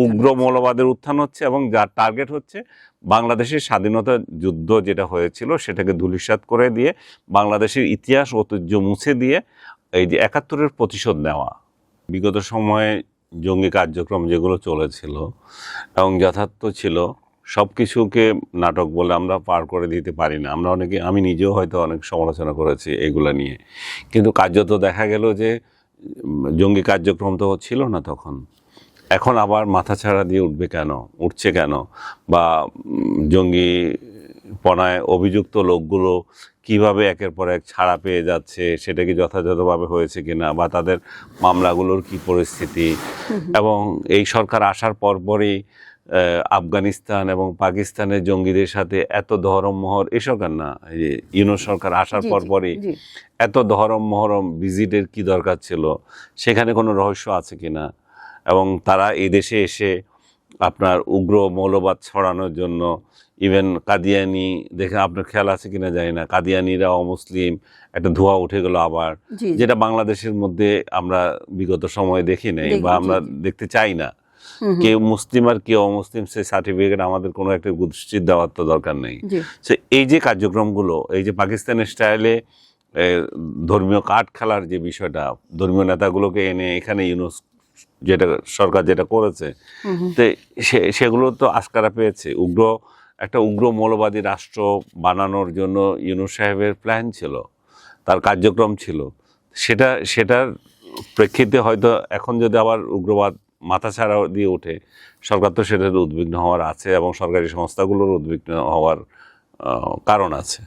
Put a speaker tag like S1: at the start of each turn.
S1: উগ্র মৌলবাদের উত্থান হচ্ছে এবং যার টার্গেট হচ্ছে বাংলাদেশের স্বাধীনতা যুদ্ধ যেটা হয়েছিল সেটাকে ধূলিসাৎ করে দিয়ে বাংলাদেশের ইতিহাস ঐতিহ্য মুছে দিয়ে এই যে ৭১-এর প্রতিশোধ নেওয়া। বিগত সময়ে জঙ্গি কার্যক্রম যেগুলো চলেছিল এবং যথার্থ ছিল সব কিছুকে নাটক বলে আমরা পার করে দিতে পারি না। আমরা অনেকে, আমি নিজেও হয়তো অনেক সমালোচনা করেছি এগুলা নিয়ে, কিন্তু কার্যত দেখা গেল যে জঙ্গি কার্যক্রম তো ছিল না তখন, এখন আবার মাথাছাড়া দিয়ে উঠছে কেন, বা জঙ্গি পনায় অভিযুক্ত লোকগুলো কিভাবে একের পর এক ছাড়া পেয়ে যাচ্ছে, সেটা কি যথাযথভাবে হয়েছে কিনা, বা তাদের মামলাগুলোর কি পরিস্থিতি। এবং এই সরকার আসার পরপরই আফগানিস্তান এবং পাকিস্তানের জঙ্গিদের সাথে এত ধরম মহর, এই সরকার না, ইউনূস সরকার আসার পরপরই এত ধরম মহরম ভিজিটের কি দরকার ছিল, সেখানে কোনো রহস্য আছে কিনা। এবং তারা এই দেশে এসে আপনার উগ্র মৌলবাদ ছড়ানোর জন্য, ইভেন কাদিয়ানি, দেখে আপনার খেয়াল আছে কিনা জানি না, কাদিয়ানিরা অমুসলিম একটা ধোঁয়া উঠে গেল আবার, যেটা বাংলাদেশের মধ্যে আমরা বিগত সময়ে দেখি নাই বা আমরা দেখতে চাই না। কেউ মুসলিম আর কেউ অমুসলিম সে সার্টিফিকেট আমাদের কোনো একটা গোষ্ঠীর দেওয়ার তো দরকার নেই। এই যে কার্যক্রমগুলো, এই যে পাকিস্তানের স্টাইলে ধর্মীয় কার্ড খেলার যে বিষয়টা, ধর্মীয় নেতাগুলোকে এনে এখানে ইউনূস যেটা সরকার যেটা করেছে, তো সেগুলো তো আস্কারা পেয়েছে। একটা উগ্র মৌলবাদী রাষ্ট্র বানানোর জন্য ইউনূস সাহেবের প্ল্যান ছিল, তার কার্যক্রম ছিল, সেটার প্রেক্ষিতে হয়তো এখন যদি আবার উগ্রবাদ মাথাছাড়া দিয়ে ওঠে, সরকার তো সেটার উদ্বিগ্ন হওয়ার আছে এবং সরকারি সংস্থাগুলোর উদ্বিগ্ন হওয়ার কারণ আছে।